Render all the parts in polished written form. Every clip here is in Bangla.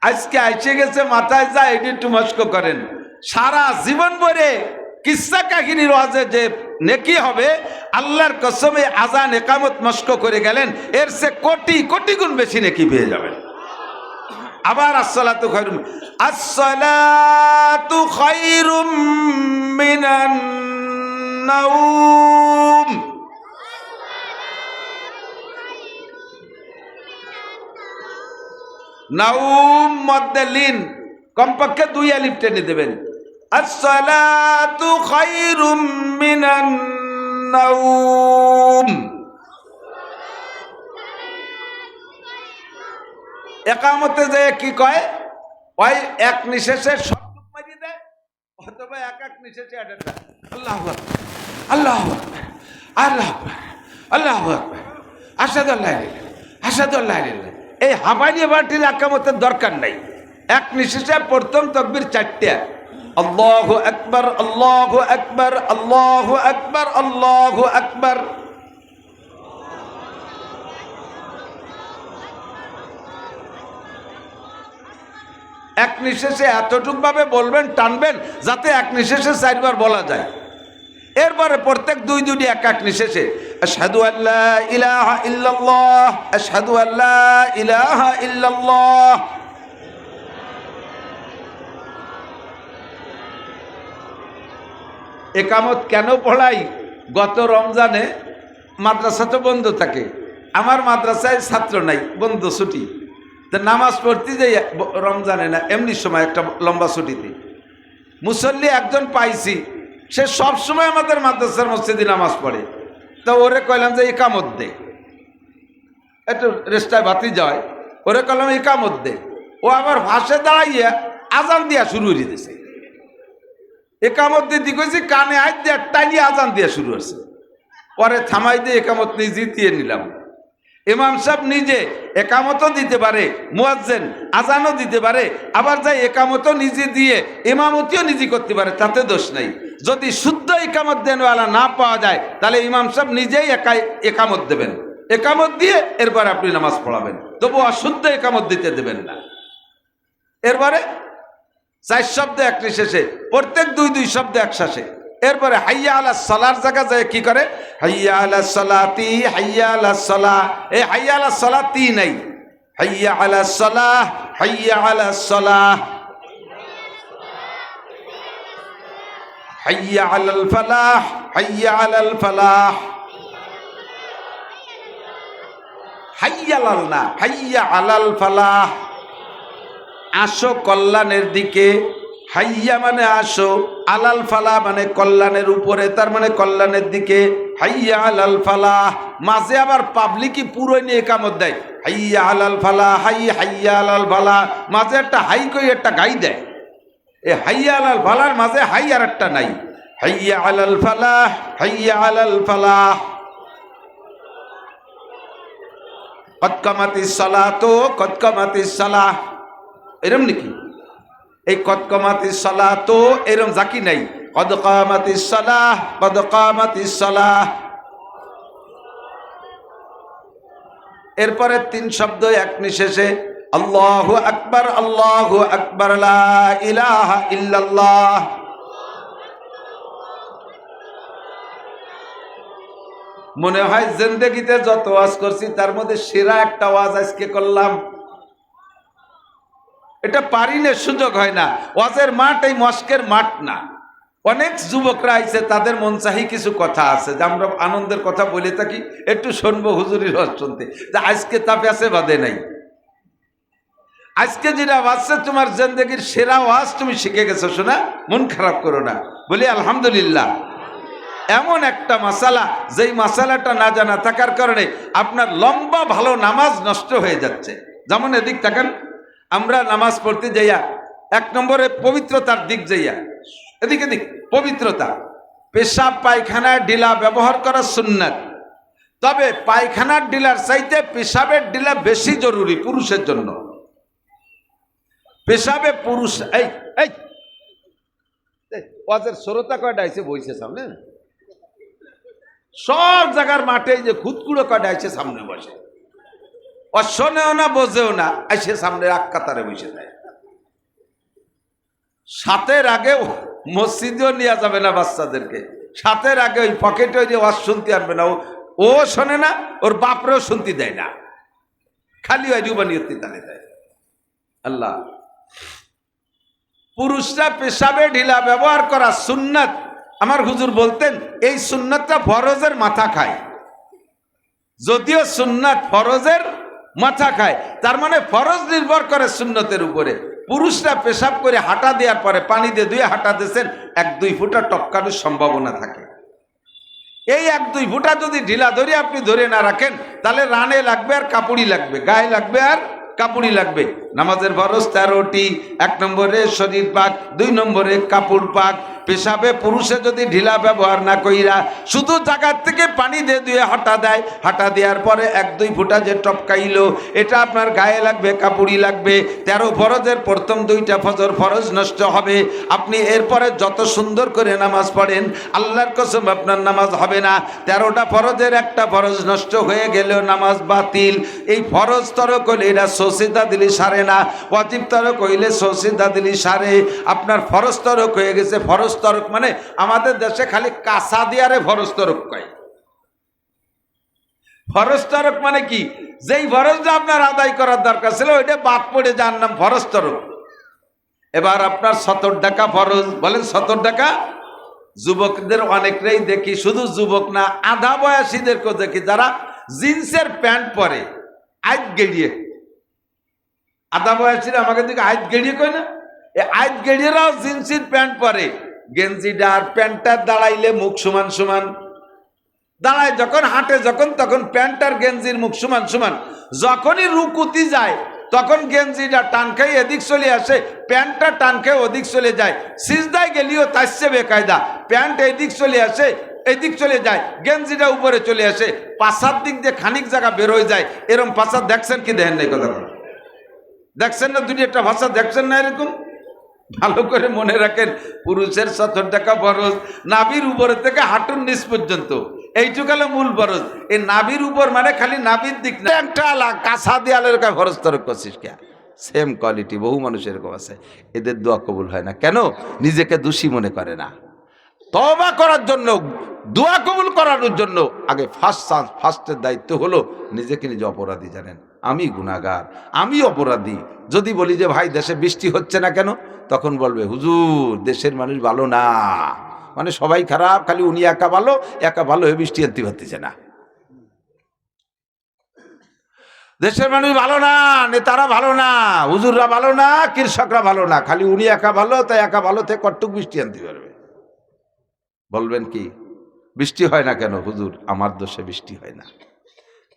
আজকে আইসে গেছে মাথায় যা এটি একটু মস্ক করেন। সারা জীবন ভরে কিসসা কাহিনীর ওয়াজে যে নেকি হবে, আল্লাহর কসমে আজান একামত মস্ক করে গেলেন, এর সে কোটি কোটি গুণ বেশি নেকি পেয়ে যাবেন। আবার আসসালাতু খায়রুম মিনান নাওম। নাউম মধ্যে লিন, কমপক্ষে 2 আলিফ টেনে দেবেন। আসসালাতু খায়রুম মিনান নাউম। একামতে যে কি কয়, ওই এক নিঃশ্বাসে সব মারি দেয়, অথবা এক নিঃশ্বাসে আডাটা আল্লাহু আকবার, আল্লাহু আকবার, আল্লাহু আকবার, আল্লাহু আকবার, আশহাদু আল্লা ইলাহা ইল্লাল্লাহ, আশহাদু আল্লা ইলাহা ইল্লাল্লাহ। এই হাবানি বাটির একামতের দরকার নাই। এক নিঃশ্বাসে প্রথম তাকবীর 4টা, আল্লাহু আকবার, আল্লাহু আকবার, আল্লাহু আকবার, আল্লাহু আকবার। এক নিঃশ্বাসে এতটুক ভাবে বলবেন, টানবেন যাতে এক নিঃশ্বাসে 4 বার বলা যায়। এরপরে প্রত্যেক 2-2টি এক নিঃশ্বাসে আশহাদু আল্লা ইলাহা ইল্লাল্লাহ, আশহাদু আল্লা ইলাহা ইল্লাল্লাহ। একামত কেন পড়াই? গত রমজানে মাদ্রাসা তো বন্ধ থাকে, আমার মাদ্রাসায় ছাত্র নাই, বন্ধ, ছুটি। তো নামাজ পড়তে যাই রমজানে না, এমনি সময় একটা লম্বা ছুটিতে মুসল্লি একজন পাইছি, সে সব সময় আমাদের মাদ্রাসার মসজিদে নামাজ পড়ে। তো ওরে কইলাম যে একামত দে, একটু রেস্টায় বাতি যায়, ওরে কইলাম একামত দে। ও আবার ভাষে দাঁড়াইয়া আজান দিয়া শুরু হয়ে দিয়েছে। একামত দিতে কইছি, কানে হাত দিয়ে টাইনিয়ে আজান দিয়া শুরু হয়েছে। পরে থামাই দিয়ে একামত নিজে দিয়ে নিলাম। ইমাম সাহেব নিজে একামতও দিতে পারে, মুয়াজ্জিন আজানও দিতে পারে, আবার যাই একামতও নিজে দিয়ে ইমামতিও নিজে করতে পারে, তাতে দোষ নাই। যদি শুদ্ধ একামত দেনওয়ালা না পাওয়া যায়, তাহলে ইমাম সাহেব নিজেই একাই একামত দেবেন, একামত দিয়ে এরপর আপনি নামাজ পড়াবেন, তবু অশুদ্ধ একামত দিতে দেবেন না। এরপরে 4 শব্দ এক নিঃশ্বাসে, প্রত্যেক 2-2 শব্দ একশ্বাসে। এরপরে হাইয়া আলাস সালার জায়গা যায় কি করে, হাইয়া আলাস সালাতি, হাইয়া আলাস সালাহ। এই হাইয়া আলাস সালাতি নাই, হাইয়া আলাস সালাহ, হাইয়া আলাস সালাহ, হাইয়া আলাল ফালাহ, হাইয়া আলাল ফালাহ। হাইয়া আলাল না, হাইয়া আলাল ফালাহ। আসো কল্যাণের দিকে, হাইয়া মানে আসো, আলাল ফালাহ মানে কল্যাণের উপরে, তার মানে কল্যাণের দিকে। হাইয়া আলাল ফালাহ মাঝে আবার পাবলিকই পুরো নিয়ে একামত দেয়, হাইয়া আলাল ফালাহ, হাইয়া আলাল ফালাহ, মাঝে একটা হাই কই একটা গাই দেয়। এ হাইয়া আলাল ফালাহর মাঝে হাই আর একটা নাই, হাইয়া আলাল ফালাহ, হাইয়া আলাল ফালাহ। কদ কামাতিস সালাতু, কদ কামাতিস সালাহ, এরম নাকি? এই কদ কামাতিস সালাতু এরম জাকি নাই, কদ কামাতিস সালাহ, কদ কামাতিস সালাহ। এরপরে 3 শব্দ এক নিঃশেষে, আল্লাহু আকবার, আল্লাহু আকবার, লা ইলাহা ইল্লাল্লাহ। মনে হয় জিন্দেগিতে যত ওয়াজ করছি তার মধ্যে সেরা একটা ওয়াজ আজকে করলাম। এটা পারি না, সুযোগ হয় না। ওয়াজের মাঠ এই মস্কের মাঠ না। অনেক যুবকরা আইছে, তাদের মন চাহি কিছু কথা আছে, যে আমরা আনন্দের কথা বলে থাকি, একটু শুনবো হুজুরির ওয়াজ শুনতে, যে আজকে তাপে আছে বাদে নাই। আজকে যেটা বাজছে তোমার জিন্দেগির সেরা ওয়াজ তুমি শিখে গেছো, শোনা, মন খারাপ করো না, বলি আলহামদুলিল্লাহ। এমন একটা মাসালা, যেই মাসালাটা না জানা থাকার কারণে আপনার লম্বা ভালো নামাজ নষ্ট হয়ে যাচ্ছে। যেমন এদিক থাকেন, আমরা নামাজ পড়তে যাইয়া 1 নম্বরে পবিত্রতার দিক যাইয়া, এদিকে দিক পবিত্রতা, পেশাব পায়খানার ডিলা ব্যবহার করা সুন্নাত। তবে পায়খানার ডিলার চাইতে পেশাবের ডিলা বেশি জরুরি পুরুষের জন্য। পেশাবে পুরুষ, এই এই ওয়াজের শ্রোতা কয়টা আইছে বইছে সামনে, সব জায়গার মাঠে যে খুদকুড়ো কয়টা আইছে সামনে বসে। শোনেও না বোঝেও না, এসে সামনে এক কাতারে বসে যায়। সাতের আগে মসজিদেও নিয়ে যাবে না বাচ্চাদেরকে, সাতের আগে ওই পকেটে ওই যে ওয়াজ শুনতে আনবে না, ও শোনে না, ওর বাপরেও শুনতে দেয় না, খালি ওই রুবানিয়তি তালে দেয়। আল্লাহ, পুরুষরা পেশাবে ঢিলা ব্যবহার করা সুন্নাত। আমার হুজুর বলতেন এই সুন্নাতটা ফরজের মাথা খায়। যদিও সুন্নাত ফরজের মাথা খায়, তার মানে ফরজ নির্ভর করে সুন্নতের উপরে। পুরুষরা পেশাব করে হাঁটা দেওয়ার পরে পানি দিয়ে ধুয়ে হাঁটা দিয়েছেন, 1-2 ফুটা টপকানোর সম্ভাবনা থাকে। এই 1-2 ফুটা যদি ঢিলা ধরে আপনি ধরে না রাখেন, তাহলে রানে লাগবে আর কাপড়ই লাগবে, গায়ে লাগবে আর কাপড়ই লাগবে। নামাজের ফরজ 13টি। 1 নম্বরে শরীর পাক, 2 নম্বরে কাপড় পাক। পেশাবে পুরুষে যদি ঢিলা ব্যবহার না কইরা শুধু জায়গার থেকে পানি দিয়ে ধুয়ে হাঁটা দেয়, হাঁটা দেওয়ার পরে 1-2 ফুটা যে টপকাইলো, এটা আপনার গায়ে লাগবে, কাপড়ই লাগবে। 13 ফরজের প্রথম 2টা ফজর ফরজ নষ্ট হবে। আপনি এরপরে যত সুন্দর করে নামাজ পড়েন, আল্লাহর কসম আপনার নামাজ হবে না। 13টা ফরজের একটা ফরজ নষ্ট হয়ে গেলেও নামাজ বাতিল। এই ফরজ তরক হইলে এটা সসিদা দিলি সারে না, ওয়াজিব তরক হইলে সসিদা দিলি সারে। আপনার ফরজ তরক হয়ে গেছে। ফরজ তরক মানে আমাদের দেশে খালি কাঁচা দিয়ারে ফরজ তরক কয়। ফরজ তরক মানে কি, যেই ফরজটা আপনার আদায় করার দরকার ছিল ওইটা বাদ পড়ে যার নাম ফরজ তরক। এবার আপনার 70 টাকা ফরজ, বলেন 70 টাকা। যুবকদের অনেকটাই দেখি, শুধু যুবক না, আধা বয়সীদেরকেও দেখি যারা জিন্সের প্যান্ট পরে আইত গেড়িয়ে। আধা বয়সীরা আমাকে দিকে আইত গেড়িয়ে কয় না, এই আইত গেড়িয়েরাও জিন্সের প্যান্ট পরে। গেঞ্জিটা আর প্যান্টটা দাঁড়াইলে মুখ সমান সমান দাঁড়ায়, যখন হাঁটে যখন তখন প্যান্ট আর গেঞ্জির মুখ সমান সমান। যখনই রুকুতি যায় তখন গেঞ্জিটা টান খাই এদিক চলে আসে, প্যান্টটা টান খেয়ে ওদিক চলে যায়। সিজদায় গেলেও তাইছে বেকায়দা, প্যান্ট এদিক চলে আসে এদিক চলে যায়, গেঞ্জিটা উপরে চলে আসে, পাশার দিক দিয়ে খানিক জায়গা বের হয়ে যায়। এরকম পাশা দেখছেন কি দেখেন নাই? কথা দেখছেন না? 2-1টা ভাষা দেখছেন না? এরকম ভালো করে মনে রাখেন, পুরুষের 70 টাকা ফরজ, নাভির উপরে থেকে হাঁটুর নিচ পর্যন্ত, এইটুকু হলো মূল ফরজ। এই নাভির উপর মানে খালি নাভির দিক না, একটা কাঁচা দেয়ালের ফরজ তরক করছিস কে? সেম কোয়ালিটি বহু মানুষ এরকম আছে, এদের দোয়া কবুল হয় না। কেন? নিজেকে দোষী মনে করে না। তওবা করার জন্য, দোয়া কবুল করানোর জন্য আগে ফার্স্টের দায়িত্ব হলো নিজেকে নিজে অপরাধী জানেন। আমি গুনাহগার, আমি অপরাধী। যদি বলি যে ভাই দেশে বৃষ্টি হচ্ছে না কেন, তখন বলবে হুজুর দেশের মানুষ ভালো না, মানে সবাই খারাপ, খালি উনি একা ভালো হয়ে বৃষ্টি আনতে পারতেছে না। দেশের মানুষ ভালো না, নেতারা ভালো না, হুজুররা ভালো না, কৃষকরা ভালো না, খালি উনি একা ভালো, তাই একা ভালো থেকে কটুক বৃষ্টি আনতে পারবে। বলবেন কি বৃষ্টি হয় না কেন? হুজুর আমার দোষে বৃষ্টি হয় না।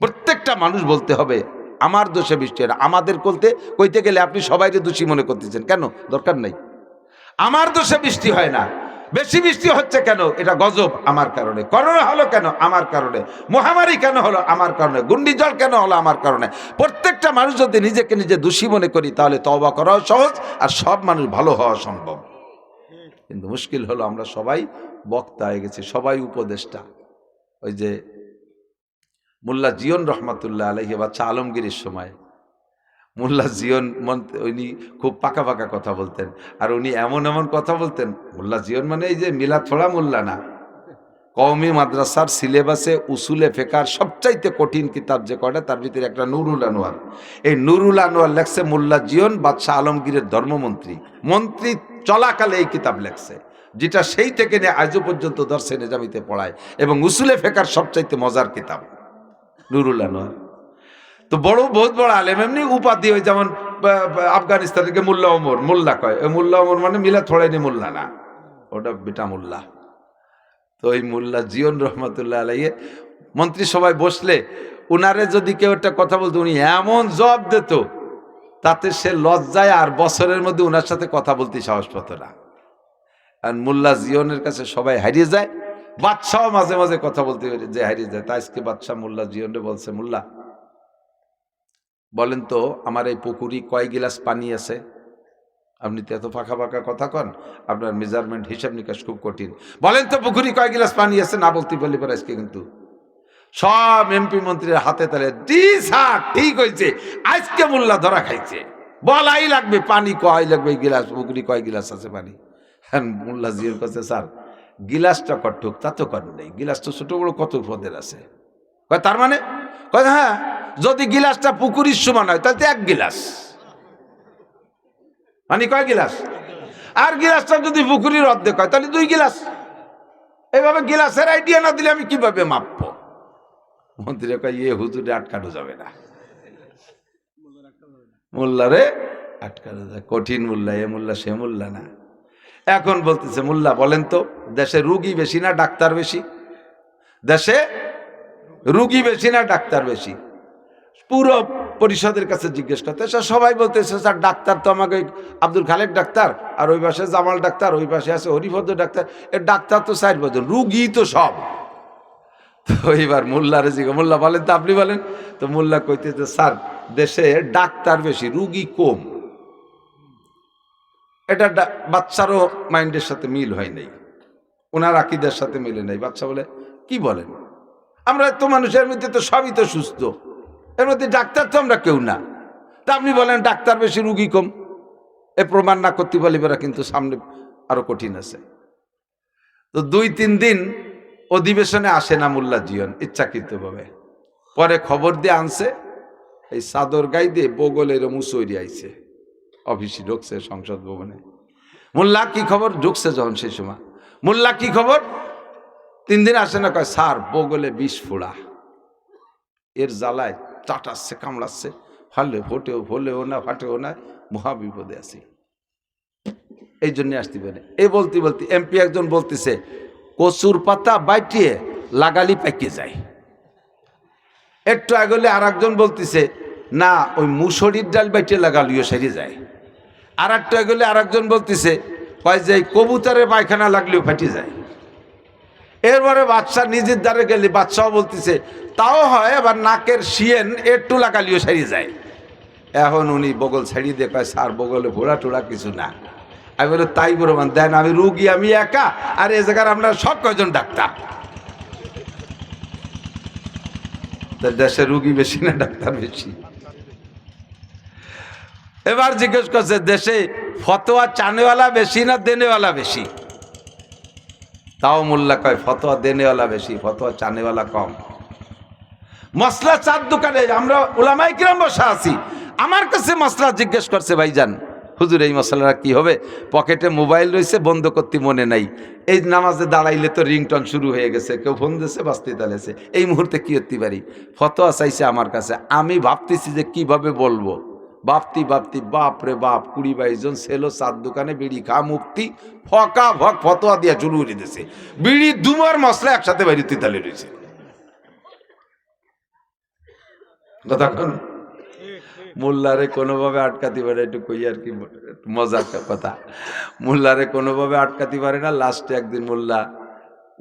প্রত্যেকটা মানুষ বলতে হবে আমার দোষে বৃষ্টি হয় না। আমাদের কইতে গেলে আপনি সবাইকে দোষী মনে করতেছেন কেন? দরকার নাই। আমার দোষে বৃষ্টি হয় না। বেশি বৃষ্টি হচ্ছে কেন? এটা গজব আমার কারণে। করোনা হলো কেন? আমার কারণে। মহামারী কেন হলো? আমার কারণে। ঘূর্ণিঝড় কেন হলো? আমার কারণে। প্রত্যেকটা মানুষ যদি নিজেকে নিজে দোষী মনে করি, তাহলে তওবা করাও সহজ আর সব মানুষ ভালো হওয়া সম্ভব। কিন্তু মুশকিল হলো আমরা সবাই বক্তা হয়ে গেছি, সবাই উপদেষ্টা। ওই যে মোল্লা জিয়ন রহমাতুল্লাহ আলাইহি বাচ্চা আলমগীরের সময় মোল্লা জিয়ন উনি খুব পাকা পাকা কথা বলতেন, আর উনি এমন এমন কথা বলতেন। মোল্লা জিয়ন মানে এই যে মিলা থোড়া মোল্লা না, কওমি মাদ্রাসার সিলেবাসে উসুলে ফেকার সবচাইতে কঠিন কিতাব যে কয়টা, তার ভিতরে একটা নুরুল আনোয়ার। এই নুরুল আনোয়ার লেখছে মোল্লা জিয়ন বাদশাহ আলমগীরের মন্ত্রী চলাকালে এই কিতাব লেখছে, যেটা সেই থেকে নিয়ে আজও পর্যন্ত দর্শে নিজামিতে পড়ায়, এবং উসুলে ফেকার সবচাইতে মজার কিতাব নুরুল আনোয়ার। তো বহুত বড় আলেম, এমনি উপাধি, ওই যেমন আফগানিস্তান থেকে মোল্লা ওমর, মোল্লা কয়, ওই মোল্লা ওমর মানে মিলা থোড়াইনি মোল্লা না, ওটা বেটা মোল্লা। তো ওই মোল্লা জিয়ন রহমতুল্লাহ আলাইহি মন্ত্রিসভায় বসলে উনারে যদি কেউ একটা কথা বলতো, উনি এমন জবাব দিত, তাতে সে লজ্জায় আর বছরের মধ্যে উনার সাথে কথা বলতে সাহস পেত না। আর মোল্লা জিয়নের কাছে সবাই হারিয়ে যায়, বাদশাহ মাঝে মাঝে কথা বলতে যে হারিয়ে যায়। তাই আজকে বাদশাহ মোল্লা জিয়নরে বলছে, মোল্লা বলেন তো আমার এই পুকুরি কয় গিলাস পানি আছে? আপনি তো এত ফাঁকা ফাঁকা কথা কন, আপনার মেজারমেন্ট হিসাব নিকাশ খুব কঠিন, বলেন তো পুকুরি কয় গিলাস পানি আছে? না বলতে বলি পরে আজকে কিন্তু। সব এমপি মন্ত্রীর হাতে তালে জি স্যার ঠিক হয়েছে, আজকে মোল্লা ধরা খাইছে, বলাই লাগবে পানি কয় লাগবে, গিলাস পুকুরি কয় গিলাস আছে পানি। হ্যাঁ মোল্লা জিজ্ঞেস করছে স্যার গিলাসটা কটুক, তা তো কর নেই, গিলাস তো ছোট বড় কত পদের আছে। কয় তার মানে? কয় হ্যাঁ যদি গিলাসটা পুকুরির সমান হয় তাহলে 1 গিলাস, মানে কয় গিলাস, আর গিলাসটা যদি পুকুরির অর্ধেক হয় তাহলে 2 গিলাস। এইভাবে গিলাসের আইডিয়া না দিলে আমি কিভাবে মাপবো? মন্ত্রী কয় ইয়ে হুজুরে আটকানো যাবে না, মোল্লারে আটকানো যায়, কঠিন মোল্লা, এ মোল্লা সে মোল্লা না। এখন বলতেছে মোল্লা বলেন তো দেশে রুগী বেশি না ডাক্তার বেশি? দেশে রুগী বেশি না ডাক্তার বেশি? পুরো পরিষদের কাছে জিজ্ঞেস করতে সবাই বলতেছে স্যার ডাক্তার তো আমাকে আব্দুল খালেক ডাক্তার, আর ওই পাশে জামাল ডাক্তার, ওই পাশে আছে হরিভদ্র ডাক্তার, এর ডাক্তার তো 4 বছর, রুগী তো সব। তো এইবার মোল্লারে জিজ্ঞেস, মোল্লা বলেন তো আপনি বলেন তো। মোল্লা কইতেছে স্যার দেশে ডাক্তার বেশি রুগী কম। এটা বাচ্চারও মাইন্ডের সাথে মিল হয় নাই, ওনার আকিদের সাথে মিলে নাই। বাচ্চা বলে কি বলেন, আমরা তো মানুষের মধ্যে তো সবই তো সুস্থ, এর মধ্যে ডাক্তার তো আমরা কেউ না, তা আপনি বলেন ডাক্তার বেশি রুগী কম, এ প্রমাণ না করতে পারিবেরা কিন্তু সামনে আরো কঠিন আছে। তো 2-3 দিন অধিবেশনে আসে না মোল্লা জিয়ন ইচ্ছাকৃতভাবে, পরে খবর দিয়ে আনছে এই চাদর গাই দিয়ে বগলের মুসৈরি আইছে, অফিসে ঢুকছে সংসদ ভবনে। মোল্লা কি খবর, ঢুকছে যখন সেই সময়, মোল্লা কি খবর, 3 দিন আসে না, কয় স্যার বগলে 20 ফোড়া, এর জ্বালায় চাটাচ্ছে কামড়াচ্ছে, হলেও না ফাটেও না, মহা বিপদে আছি, এই জন্য আসতে পারে। এই বলতে বলতে এমপি একজন বলতেছে কচুর পাতা বাইটিয়ে লাগালি পাইকে যায়। একটু আগলে আর একজন বলতেছে না ওই মুসুরির ডাল বাইটিয়ে লাগালিও সেরে যায়। আর একটু আগলে আর একজন বলতেছে কয় যে কবুতরের পায়খানা লাগলেও ফাটে যায়। এরপরে বাচ্চা নিজের দ্বারে গেলে বাচ্চাও বলতেছে তাও হয়, আবার নাকের শিয়েন একটু লাগালিও সেরে যায়। এখন উনি বগল ছাড়িয়ে দিয়ে কয় স্যার বগলে ভোড়া টোড়া কিছু না। আমি বলে তাই প্রমাণ দেন, আমি রুগী আমি একা, আর এ জায়গার আমরা সব কয়জন ডাক্তার। দেশে রুগী বেশি না ডাক্তার বেশি? এবার জিজ্ঞেস করছে দেশে ফতোয়া চানেওয়ালা বেশি না দেনেওয়ালা বেশি? তাও মোল্লা কয় ফতোয়া দেনেওয়ালা বেশি, ফতোয়া চানেওয়ালা কম। মশলা চার দোকানে আমরা উলামায়ে কিরাম বসা আছি, আমার কাছে মশলা জিজ্ঞেস করছে ভাইজান হুজুর এই মশলাটা কি হবে, পকেটে মোবাইল রয়েছে বন্ধ করতে মনে নাই, এই নামাজে দাঁড়াইলে তো রিংটন শুরু হয়ে গেছে, কেউ ফোন দিয়েছে বাঁচতে তালেছে, এই মুহূর্তে কি করতে পারি? ফতোয়া চাইছে আমার কাছে, আমি ভাবতেছি যে কিভাবে বলবো, ভাবতি বাপ রে বাপ 20-22 জন ছেলে 4 দোকানে বিড়ি খা মুক্তি ফকা ফক ফতোয়া দিয়া শুরু করে দিয়েছে, বিড়ি দুমার মশলা একসাথে বাড়িতে তালে রয়েছে। কতক্ষণ মোল্লারে কোনোভাবে আটকাতে পারে, একটু কই আর কি মজার কথা, মোল্লারে কোনোভাবে আটকাতে পারে না। লাস্টে একদিন মোল্লা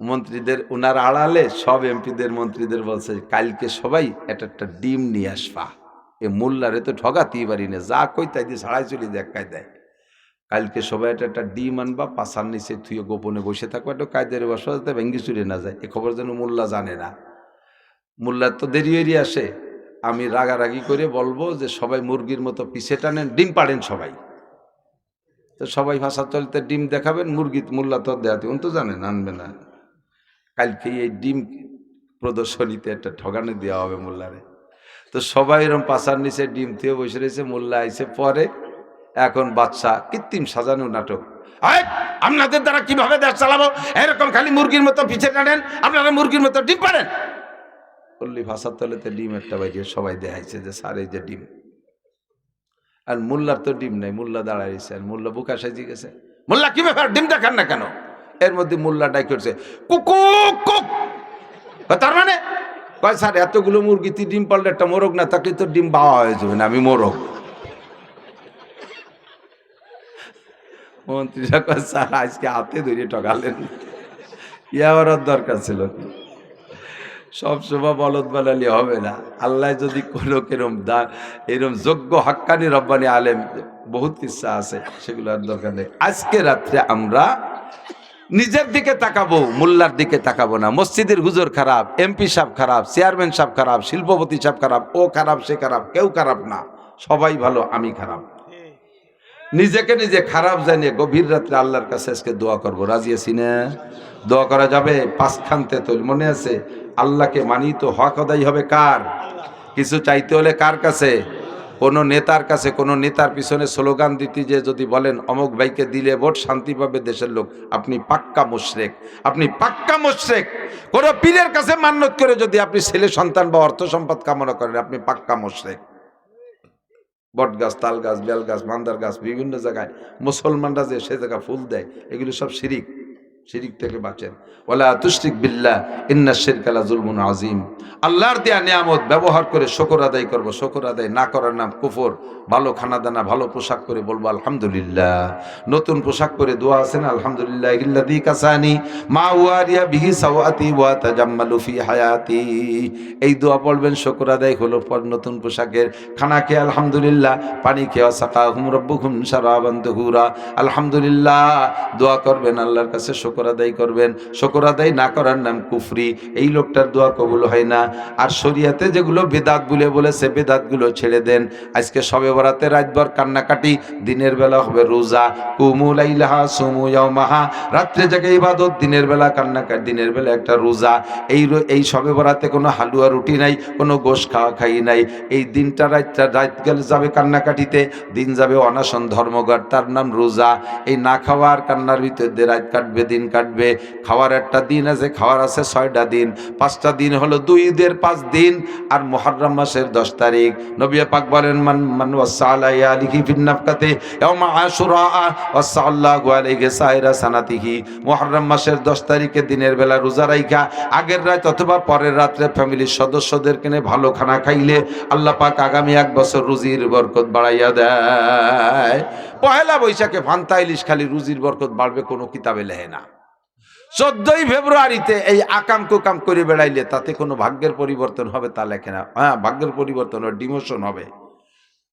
মন্ত্রীদের ওনার আড়ালে সব এমপিদের মন্ত্রীদের বলছে কালকে সবাই একটা ডিম নিয়ে আসবা। এ মোল্লারে তো ঠগাতেই পারি না, যা কই তাই দিয়ে ছাড়াই চলে দেখায় দেয়। কালকে সবাই একটা ডিম আনবা, পাশার নিচে থুয়ে গোপনে বসে থাকবো, একটা কায়দের বসা যাতে ভেঙ্গি চুরে না যায়, এ খবর যেন মোল্লা জানে না। মোল্লার তো দেরি হয়ে আসে, আমি রাগারাগি করে বলবো যে সবাই মুরগির মতো পিছে টানেন, ডিম পাড়েন সবাই, তো সবাই ভাষা চলতে ডিম দেখাবেন, মুরগি মোল্লা তো দেখাতে উনি তো জানেন আনবে না। কালকে এই ডিম প্রদর্শনীতে একটা ঠগানো দেওয়া হবে মোল্লারে। তো সবাই এরকম পাশার নিচে ডিম থেকে বসে রয়েছে, মোল্লা আইসে পরে। এখন বাচ্চা কৃত্রিম সাজানো নাটক, আপনাদের দ্বারা কিভাবে দেশ চালাবো, এরকম খালি মুরগির মতো পিছে টানেন, আপনারা মুরগির মতো ডিম পাড়েন। বললি ভাষার তলেতে ডিম একটা বাইরে সবাই দেখাইছে যে স্যার এই যে ডিম, আর মোল্লার তো ডিম নাই, মোল্লা দাঁড়াইছে, আর মোল্লা বুকা সাজিয়ে গেছে, মোল্লা কি ব্যাপার ডিম দেখান না কেন? এর মধ্যে মোল্লা ডাক করছে কুকুক কুক, তার মানে কয় স্যার এতগুলো মুরগিতে ডিম পারলে একটা মোরগ না থাকলে তো ডিম বাওয়া হয়ে যাবে না, আমি মোরগ। মন্ত্রীরা কয় স্যার আজকে হাতে ধরে ঠকালেন, ইয়ার দরকার ছিল। সবসময় বলদ বানালি হবে না, আল্লাহ যদি কোনো কেরম এরম যোগ্য হাক্কানি রব্বানি আলেম বহুত কিচ্ছা আছে, সেগুলো আর দরকার নেই। আজকে রাত্রে আমরা নিজের দিকে তাকাবো, মোল্লার দিকে তাকাবো না। মসজিদের হুজুর খারাপ, এমপি সাহেব খারাপ, চেয়ারম্যান সাহেব খারাপ, শিল্পপতি সাহেব খারাপ, ও খারাপ সে খারাপ, কেউ খারাপ না, সবাই ভালো, আমি খারাপ। নিজেকে নিজে খারাপ জানিয়ে গভীর রাত্রে আল্লাহর কাছে আজকে দোয়া করবো। রাজি আছি না? দোয়া করা যাবে? পাঁচখানতে তো মনে আছে, আল্লাহকে মানি তো হক আদায় হবে কার? কিছু চাইতে হলে কার কাছে? কোন নেতার কাছে। কোন নেতার পিছনে স্লোগান দিতে যে যদি বলেন অমুক ভাইকে দিলে ভোট শান্তি পাবে দেশের লোক, আপনি পাক্কা মুশরিক, আপনি পাক্কা মুশরিক। কোন পীরের কাছে মান্যত করে যদি আপনি ছেলে সন্তান বা অর্থ সম্পদ কামনা করেন, আপনি পাক্কা মুশরিক। বট গাছ, তাল গাছ, বেল গাছ, মান্দার গাছ, বিভিন্ন জায়গায় মুসলমানরা যে সে জায়গা ফুল দেয়, এগুলো সব শিরিক। শিরিক থেকে বাঁচেন। ওয়ালা তুশরিক বিল্লাহ ইন্নাশ শিরকা লাযুলমুন আযীম। আল্লাহর দেয়া নিয়ামত ব্যবহার করে শুকর আদায় করব। শুকর আদায় না করার নাম কুফর। ভালো খানা দানা, ভালো পোশাক করে বলবো আলহামদুলিল্লাহ। নতুন পোশাক করে দোয়া আছে না, আলহামদুলিল্লাহিল্লাযী কাসানি মা ওয়ারিয়া বিহি সাওয়াতি ওয়া তাজাম্মালু ফি হায়াতি। এই দোয়া পড়বেন, শুকর আদায় হলো পর নতুন পোশাকের। খানা খেয়ে আলহামদুলিল্লাহ, পানি খেয়ে সাকাহুম রাব্বুকুম শারাবান তাহুরা। আলহামদুলিল্লাহ দোয়া করবেন, আল্লাহর কাছে শুকর আদায় করবেন। শুকর আদায় না করার নাম কুফরি। এই লোকটার দোয়া কবুল হয় না। আর শরীয়তে যেগুলো বেদাত বলে বলেছে, বেদাতগুলো ছেড়ে দেন। আজকে সবে বরাতে রাতভর কান্নাকাটি, দিনের বেলা হবে রোজা। কুমু লাইলাহা সুমু ইয়াওমাহা, রাত্রে জাগে ইবাদত, দিনের বেলা কান্নাকাটি, দিনের বেলা একটা রোজা। এই সবে বরাতে কোনো হালুয়া রুটি নাই, কোনো গোশ খাওয়া খাই নাই। এই দিনটা রাত গেলে যাবে কান্নাকাটিতে, দিন যাবে অনাশন ধর্মঘট, তার নাম রোজা। এই না খাওয়ার কান্নার ভিতর দিয়ে রাত কাটবে, দিন কাটবে। খাওয়ার একটা দিন আছে, খাওয়ার আছে 6টা দিন। 5টা দিন হলো 2 ঈদের 5 দিন আর মুহররম মাসের 10 তারিখ। নবী পাক বলেন, মান ওয়াসালা আলিহি ফিন নাফকাতে ইয়াউমা আশুরা ওয়াসাল্লাহু আলাইহি সাইরা সানাতিহি। মুহররম মাসের 10 তারিখে দিনের বেলা রোজা রাইখা আগের রাত অথবা পরের রাত্রে ফ্যামিলির সদস্যদেরকে নিয়ে ভালো খানা খাইলে আল্লাহ পাক আগামী 1 বছর রুজির বরকত বাড়াইয়া দেয়। পহেলা বৈশাখে ফান্তা ইলিশ খালি রুজির বরকত বাড়বে কোনো কিতাবে লেখে না। 14ই ফেব্রুয়ারিতে এই আকাম কুকাম করে বেড়াইলে তাতে কোনো ভাগ্যের পরিবর্তন হবে তা লেখে না। হ্যাঁ, ভাগ্যের পরিবর্তন হবে, ডিমোশন হবে।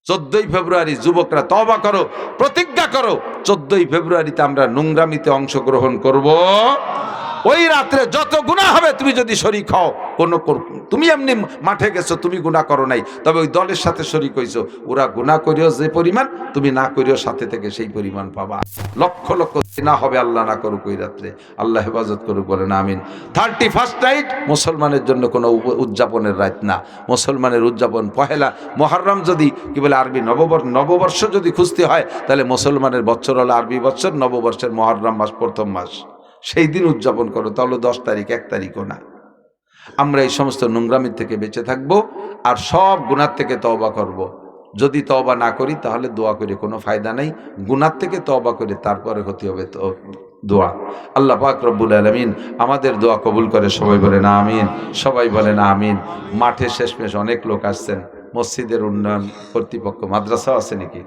14ই ফেব্রুয়ারি যুবকরা তওবা করো, প্রতিজ্ঞা করো, 14ই ফেব্রুয়ারিতে আমরা নোংরামিতে অংশগ্রহণ করব। ওই রাত্রে যত গুনাহ হবে, তুমি যদি শরীক হও, তুমি এমনি মাঠে গেছো, তুমি গুনাহ করো নাই, তবে ওই দলের সাথে শরীক হইছো, ওরা গুনাহ করিও যে পরিমাণ, তুমি না করিও সাথে থেকে সেই পরিমাণ পাবা। লক্ষ লক্ষ না হবে, আল্লাহ না করুক ওই রাত্রে, আল্লাহ হেফাজত করুক, বলেন আমিন। 31st নাইট মুসলমানের জন্য কোনো উদযাপনের রাত না। মুসলমানের উদযাপন পহেলা মুহররম, যদি কি বলে আরবি নববর্ষ যদি খুঁজতে হয়, তাহলে মুসলমানের বছর হলো আরবি বছর, নববর্ষের মুহররম মাস প্রথম মাস, সেই দিন উদযাপন করো। তাহলে 10 তারিখ, 1 তারিখও না। আমরা এই সমস্ত নোংরামির থেকে বেঁচে থাকবো আর সব গুনার থেকে তওবা করব। যদি তওবা না করি তাহলে দোয়া করে কোনো ফায়দা নাই। গুনার থেকে তওবা করে তারপরে হতে হবে তো দোয়া। আল্লাহ পাক রব্বুল আলামিন আমাদের দোয়া কবুল করে। সবাই বলেন আমিন, সবাই বলেন আমিন। মাঠে শেষমেশ অনেক লোক আসছেন। মসজিদের উন্নয়ন কর্তৃপক্ষ, মাদ্রাসা আছে নাকি,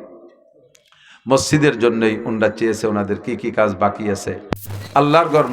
মসজিদের জন্যই উন্নয়ন চেয়েছে, ওনাদের কি কি কাজ বাকি আছে। আল্লাহর ঘর